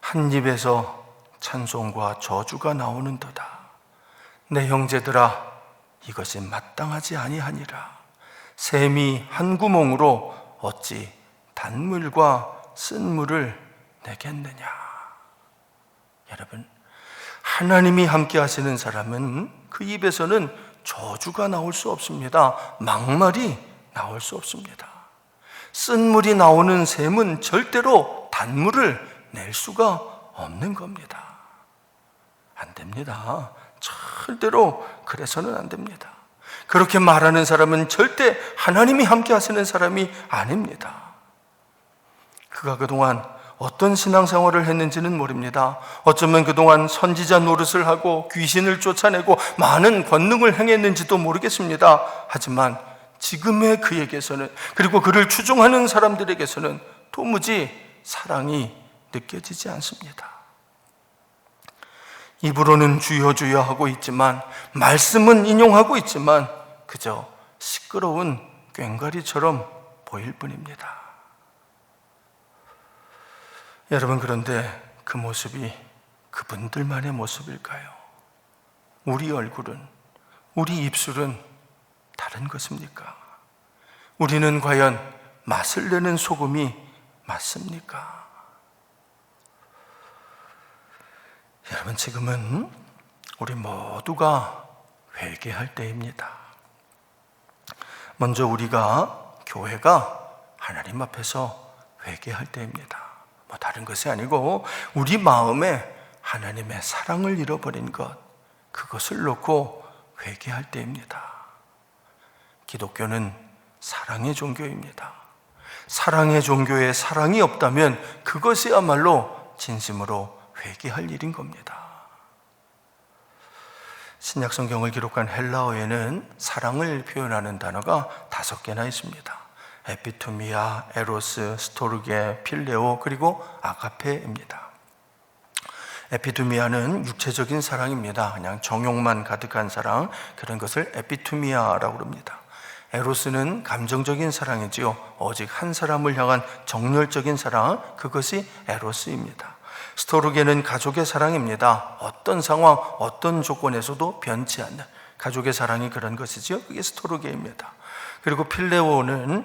S3: 한 입에서 찬송과 저주가 나오는도다. 내 형제들아, 이것이 마땅하지 아니하니라. 샘이 한 구멍으로 어찌 단물과 쓴물을 내겠느냐. 여러분, 하나님이 함께 하시는 사람은 그 입에서는 저주가 나올 수 없습니다. 막말이 나올 수 없습니다. 쓴물이 나오는 샘은 절대로 단물을 낼 수가 없는 겁니다. 안 됩니다. 절대로 그래서는 안 됩니다. 그렇게 말하는 사람은 절대 하나님이 함께 하시는 사람이 아닙니다. 그가 그동안 어떤 신앙생활을 했는지는 모릅니다. 어쩌면 그동안 선지자 노릇을 하고 귀신을 쫓아내고 많은 권능을 행했는지도 모르겠습니다. 하지만 지금의 그에게서는, 그리고 그를 추종하는 사람들에게서는 도무지 사랑이 느껴지지 않습니다. 입으로는 주여 주여 하고 있지만, 말씀은 인용하고 있지만 그저 시끄러운 꽹과리처럼 보일 뿐입니다. 여러분, 그런데 그 모습이 그분들만의 모습일까요? 우리 얼굴은, 우리 입술은 다른 것입니까? 우리는 과연 맛을 내는 소금이 맞습니까? 여러분, 지금은 우리 모두가 회개할 때입니다. 먼저 우리가, 교회가 하나님 앞에서 회개할 때입니다. 다른 것이 아니고 우리 마음에 하나님의 사랑을 잃어버린 것, 그것을 놓고 회개할 때입니다. 기독교는 사랑의 종교입니다. 사랑의 종교에 사랑이 없다면 그것이야말로 진심으로 회개할 일인 겁니다. 신약 성경을 기록한 헬라어에는 사랑을 표현하는 단어가 5개나 있습니다. 에피투미아, 에로스, 스토르게, 필레오, 그리고 아가페입니다. 에피투미아는 육체적인 사랑입니다. 그냥 정욕만 가득한 사랑, 그런 것을 에피투미아라고 합니다. 에로스는 감정적인 사랑이지요. 오직 한 사람을 향한 정열적인 사랑, 그것이 에로스입니다. 스토르게는 가족의 사랑입니다. 어떤 상황, 어떤 조건에서도 변치 않는 가족의 사랑이 그런 것이지요. 그게 스토르게입니다. 그리고 필레오는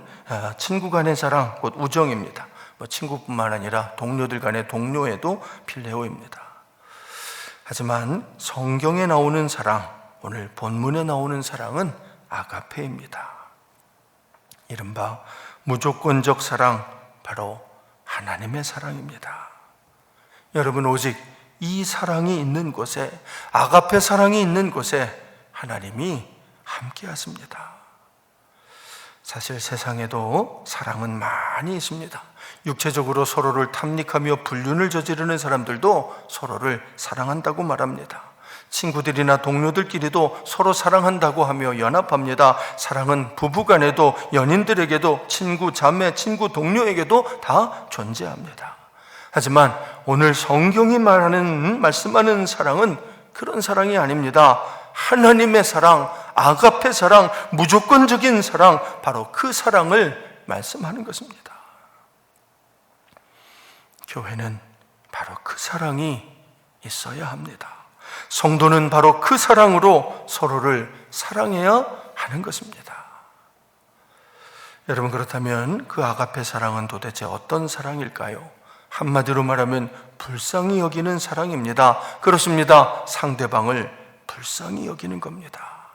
S3: 친구 간의 사랑, 곧 우정입니다. 친구뿐만 아니라 동료들 간의 동료에도 필레오입니다. 하지만 성경에 나오는 사랑, 오늘 본문에 나오는 사랑은 아가페입니다. 이른바 무조건적 사랑, 바로 하나님의 사랑입니다. 여러분, 오직 이 사랑이 있는 곳에, 아가페 사랑이 있는 곳에 하나님이 함께 하십니다. 사실 세상에도 사랑은 많이 있습니다. 육체적으로 서로를 탐닉하며 불륜을 저지르는 사람들도 서로를 사랑한다고 말합니다. 친구들이나 동료들끼리도 서로 사랑한다고 하며 연합합니다. 사랑은 부부간에도, 연인들에게도, 친구, 자매, 친구, 동료에게도 다 존재합니다. 하지만 오늘 성경이 말씀하는 사랑은 그런 사랑이 아닙니다. 하나님의 사랑, 아가페 사랑, 무조건적인 사랑, 바로 그 사랑을 말씀하는 것입니다. 교회는 바로 그 사랑이 있어야 합니다. 성도는 바로 그 사랑으로 서로를 사랑해야 하는 것입니다. 여러분, 그렇다면 그 아가페 사랑은 도대체 어떤 사랑일까요? 한마디로 말하면 불쌍히 여기는 사랑입니다. 그렇습니다. 상대방을 불쌍히 여기는 겁니다.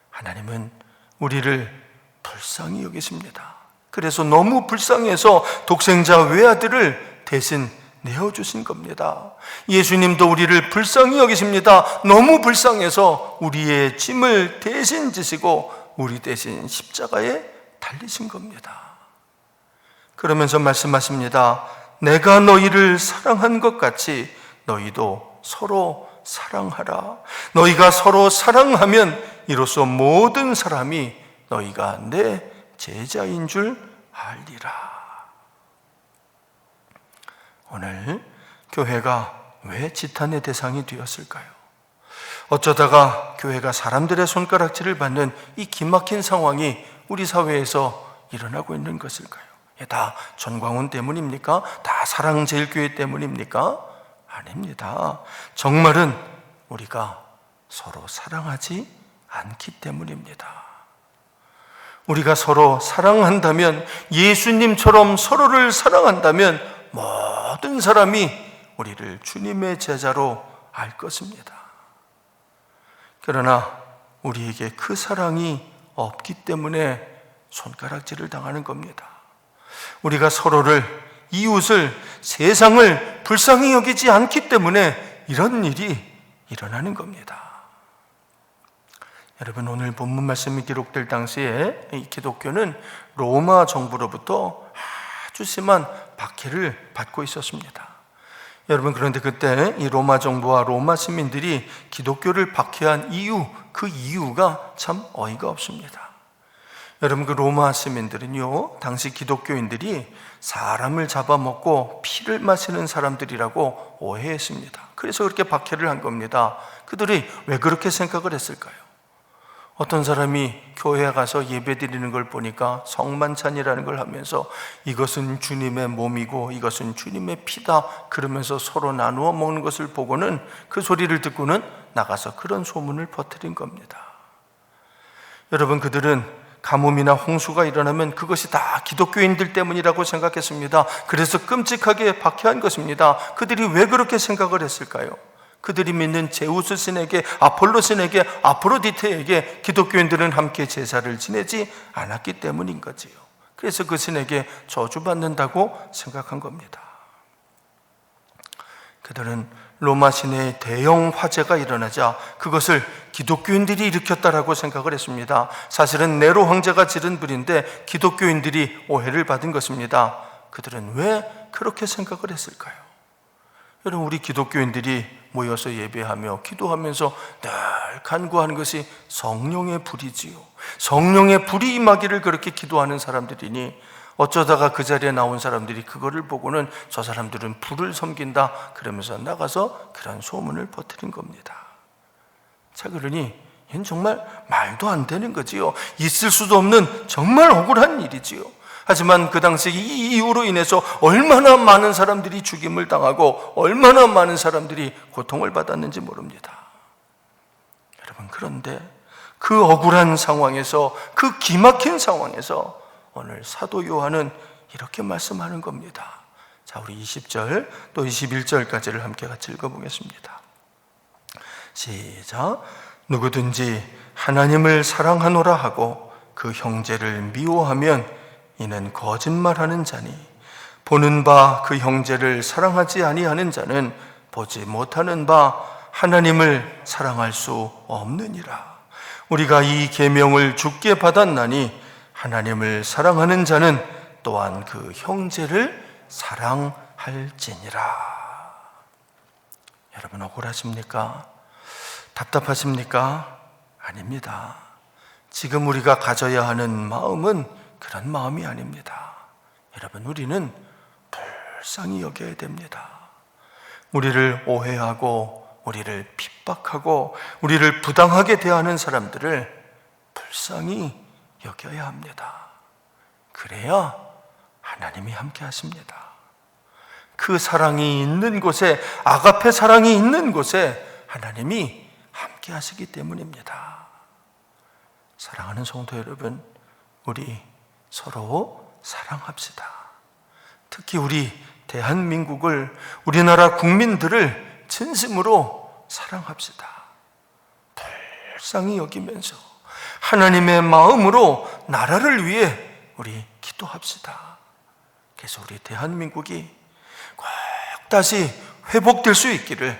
S3: 하나님은 우리를 불쌍히 여기십니다. 그래서 너무 불쌍해서 독생자 외아들을 대신 내어주신 겁니다. 예수님도 우리를 불쌍히 여기십니다. 너무 불쌍해서 우리의 짐을 대신 지시고 우리 대신 십자가에 달리신 겁니다. 그러면서 말씀하십니다. 내가 너희를 사랑한 것 같이 너희도 서로 사랑하라. 너희가 서로 사랑하면 이로써 모든 사람이 너희가 내 제자인 줄 알리라. 오늘 교회가 왜 지탄의 대상이 되었을까요? 어쩌다가 교회가 사람들의 손가락질을 받는 이 기막힌 상황이 우리 사회에서 일어나고 있는 것일까요? 다 전광훈 때문입니까? 다 사랑제일교회 때문입니까? 아닙니다. 정말은 우리가 서로 사랑하지 않기 때문입니다. 우리가 서로 사랑한다면, 예수님처럼 서로를 사랑한다면 모든 사람이 우리를 주님의 제자로 알 것입니다. 그러나 우리에게 그 사랑이 없기 때문에 손가락질을 당하는 겁니다. 우리가 서로를, 이웃을, 세상을 불쌍히 여기지 않기 때문에 이런 일이 일어나는 겁니다. 여러분, 오늘 본문 말씀이 기록될 당시에 이 기독교는 로마 정부로부터 아주 심한 박해를 받고 있었습니다. 여러분, 그런데 그때 이 로마 정부와 로마 시민들이 기독교를 박해한 이유, 그 이유가 참 어이가 없습니다. 여러분, 그 로마 시민들은요, 당시 기독교인들이 사람을 잡아먹고 피를 마시는 사람들이라고 오해했습니다. 그래서 그렇게 박해를 한 겁니다. 그들이 왜 그렇게 생각을 했을까요? 어떤 사람이 교회에 가서 예배 드리는 걸 보니까 성만찬이라는 걸 하면서 이것은 주님의 몸이고 이것은 주님의 피다 그러면서 서로 나누어 먹는 것을 보고는, 그 소리를 듣고는 나가서 그런 소문을 퍼뜨린 겁니다. 여러분, 그들은 가뭄이나 홍수가 일어나면 그것이 다 기독교인들 때문이라고 생각했습니다. 그래서 끔찍하게 박해한 것입니다. 그들이 왜 그렇게 생각을 했을까요? 그들이 믿는 제우스 신에게, 아폴로 신에게, 아프로디테에게 기독교인들은 함께 제사를 지내지 않았기 때문인 거지요. 그래서 그 신에게 저주받는다고 생각한 겁니다. 그들은 로마 시내에 대형 화재가 일어나자 그것을 기독교인들이 일으켰다라고 생각을 했습니다. 사실은 네로 황제가 지른 불인데 기독교인들이 오해를 받은 것입니다. 그들은 왜 그렇게 생각을 했을까요? 여러분, 우리 기독교인들이 모여서 예배하며 기도하면서 늘 간구하는 것이 성령의 불이지요. 성령의 불이 임하기를 그렇게 기도하는 사람들이니 어쩌다가 그 자리에 나온 사람들이 그거를 보고는 저 사람들은 불을 섬긴다 그러면서 나가서 그런 소문을 퍼뜨린 겁니다. 자, 그러니 이건 정말 말도 안 되는 거지요. 있을 수도 없는 정말 억울한 일이지요. 하지만 그 당시 이 이유로 인해서 얼마나 많은 사람들이 죽임을 당하고 얼마나 많은 사람들이 고통을 받았는지 모릅니다. 여러분, 그런데 그 억울한 상황에서, 그 기막힌 상황에서 오늘 사도 요한은 이렇게 말씀하는 겁니다. 자, 우리 20절 또 21절까지를 함께 같이 읽어보겠습니다. 시작. 누구든지 하나님을 사랑하노라 하고 그 형제를 미워하면 이는 거짓말하는 자니 보는 바 그 형제를 사랑하지 아니하는 자는 보지 못하는 바 하나님을 사랑할 수 없느니라. 우리가 이 계명을 주께 받았나니 하나님을 사랑하는 자는 또한 그 형제를 사랑할지니라. 여러분, 억울하십니까? 답답하십니까? 아닙니다. 지금 우리가 가져야 하는 마음은 그런 마음이 아닙니다. 여러분, 우리는 불쌍히 여겨야 됩니다. 우리를 오해하고 우리를 핍박하고 우리를 부당하게 대하는 사람들을 불쌍히 여겨야 합니다. 그래야 하나님이 함께 하십니다. 그 사랑이 있는 곳에, 아가페 사랑이 있는 곳에 하나님이 함께 하시기 때문입니다. 사랑하는 성도 여러분, 우리 서로 사랑합시다. 특히 우리 대한민국을, 우리나라 국민들을 진심으로 사랑합시다. 불쌍히 여기면서 하나님의 마음으로 나라를 위해 우리 기도합시다. 그래서 우리 대한민국이 꼭 다시 회복될 수 있기를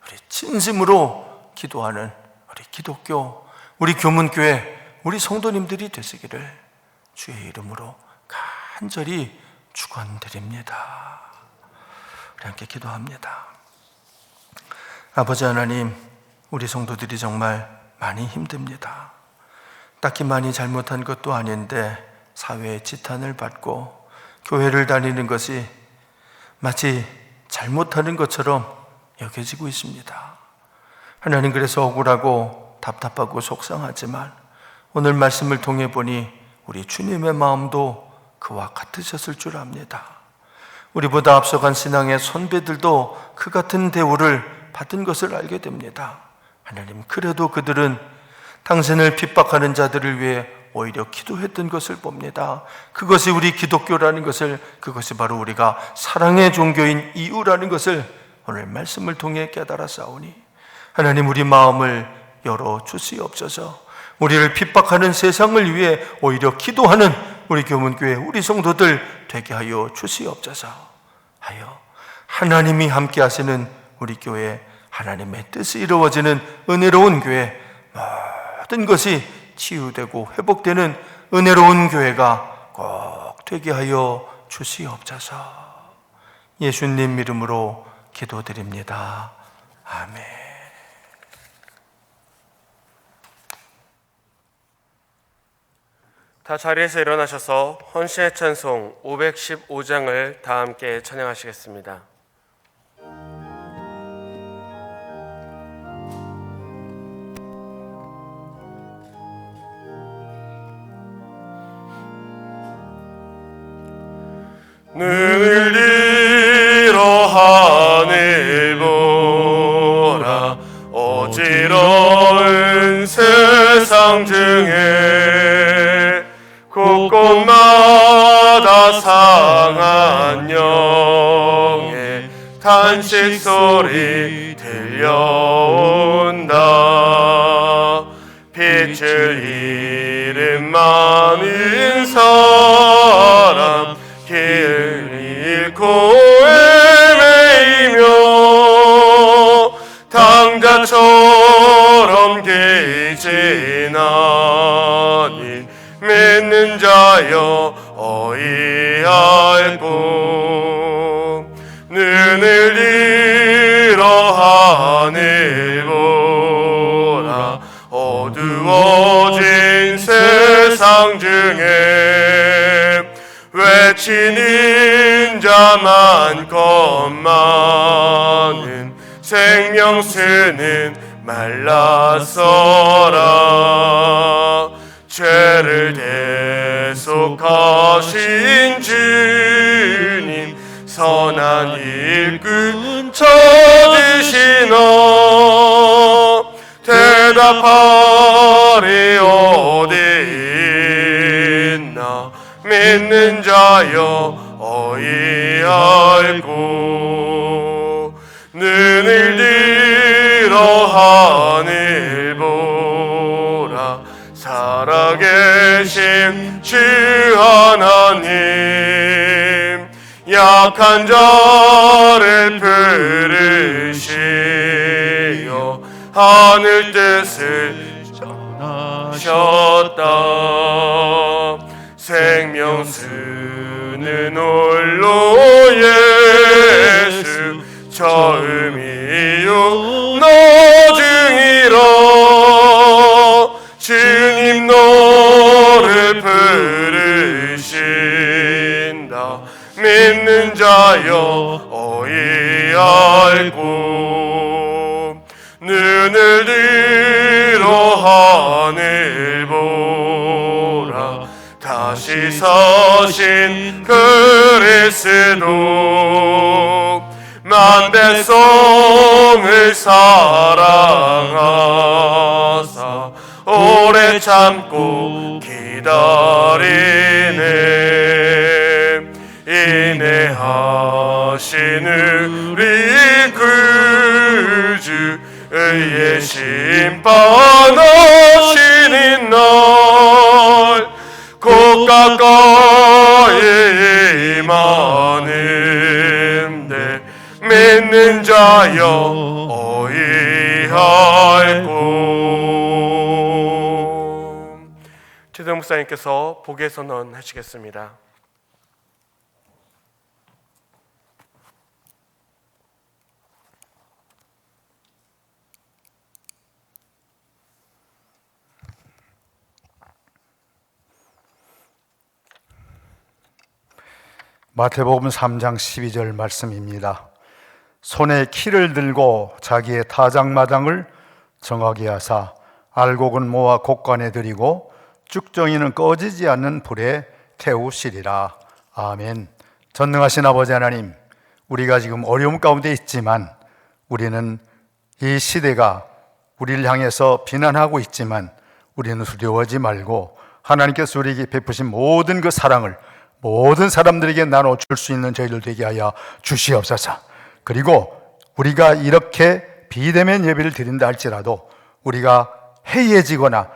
S3: 우리 진심으로 기도하는 우리 기독교, 우리 교문교회, 우리 성도님들이 되시기를 주의 이름으로 간절히 축원드립니다. 우리 함께 기도합니다. 아버지 하나님, 우리 성도들이 정말 많이 힘듭니다. 딱히 많이 잘못한 것도 아닌데 사회의 지탄을 받고 교회를 다니는 것이 마치 잘못하는 것처럼 여겨지고 있습니다. 하나님, 그래서 억울하고 답답하고 속상하지만 오늘 말씀을 통해 보니 우리 주님의 마음도 그와 같으셨을 줄 압니다. 우리보다 앞서간 신앙의 선배들도 그 같은 대우를 받은 것을 알게 됩니다. 하나님, 그래도 그들은 당신을 핍박하는 자들을 위해 오히려 기도했던 것을 봅니다. 그것이 우리 기독교라는 것을, 그것이 바로 우리가 사랑의 종교인 이유라는 것을 오늘 말씀을 통해 깨달았사오니 하나님, 우리 마음을 열어주시옵소서. 우리를 핍박하는 세상을 위해 오히려 기도하는 우리 교문교회, 우리 성도들 되게 하여 주시옵소서. 하여 하나님이 함께 하시는 우리 교회, 하나님의 뜻이 이루어지는 은혜로운 교회, 모든 것이 치유되고 회복되는 은혜로운 교회가 꼭 되게 하여 주시옵소서. 예수님 이름으로 기도드립니다. 아멘.
S1: 다 자리에서 일어나셔서 헌신의 찬송 515장을 다 함께 찬양하시겠습니다. 눈을 들어 하늘 보라. 어지러운 세상 중에 곳곳마다 상한 영의 탄식 소리 들려온다. 빛을 잃은 많은 사람, 길 잃고 헤매이며 눈을 들어 하늘 보라. 어두워진 세상 중에 외치는 자 많건만은 생명수는 말랐어라. 죄를 대속하신 주님, 선한 일꾼 찾으시나. 대답하리 어디 있나. 믿는 자여 어이할꼬. 눈을 들어 하늘 보라. 살아계신 주 하나님, 약한 자를 부르시어 하늘 뜻을 전하셨다. 생명수는 홀로 예수, 처음이요 나중이라. 주님 너를 부르신다. 믿는 자여 어이할꼬. 눈을 들어 하늘 보라. 다시 사신 그리스도, 만 백성을 사랑하사 오래 참고 기다리네. 인내하신 우리 구주, 의의 심판하시는 날 곧 가까이 임하는데, 믿는 자여 어이할꼬. 최대 목사님께서 복의 선언 하시겠습니다.
S4: 마태복음 3장 12절 말씀입니다. 손에 키를 들고 자기의 타작마당을 정하게 하사 알곡은 모아 곡간에 들이고 쭉정이는 꺼지지 않는 불에 태우시리라. 아멘. 전능하신 아버지 하나님, 우리가 지금 어려움 가운데 있지만, 우리는 이 시대가 우리를 향해서 비난하고 있지만 우리는 두려워하지 말고 하나님께서 우리에게 베푸신 모든 그 사랑을 모든 사람들에게 나눠줄 수 있는 저희들 되게 하여 주시옵소서. 그리고 우리가 이렇게 비대면 예배를 드린다 할지라도 우리가 해이해지거나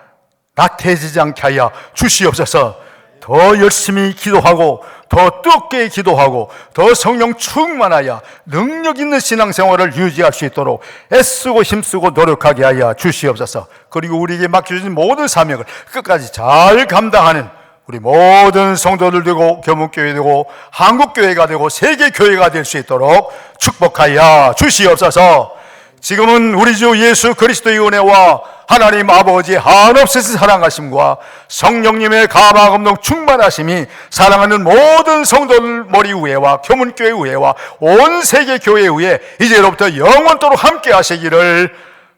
S4: 나태해지지 않게 하여 주시옵소서. 더 열심히 기도하고 더 뜨겁게 기도하고 더 성령 충만하여 능력 있는 신앙생활을 유지할 수 있도록 애쓰고 힘쓰고 노력하게 하여 주시옵소서. 그리고 우리에게 맡겨주신 모든 사명을 끝까지 잘 감당하는 우리 모든 성도들 되고 교문교회 되고 한국교회가 되고 세계교회가 될 수 있도록 축복하여 주시옵소서. 지금은 우리 주 예수 그리스도의 은혜와 하나님 아버지의 한없으신 사랑하심과 성령님의 가마감동 충만하심이 사랑하는 모든 성도들 머리 위에와 교문교회 위에와 온 세계교회 위에 이제로부터 영원토록 함께 하시기를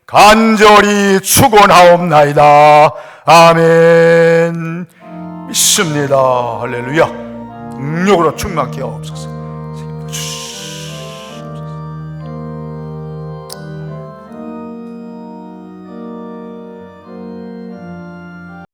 S4: 간절히 축원하옵나이다. 아멘. 믿습니다. 할렐루야. 능력으로 충만케 하옵소서.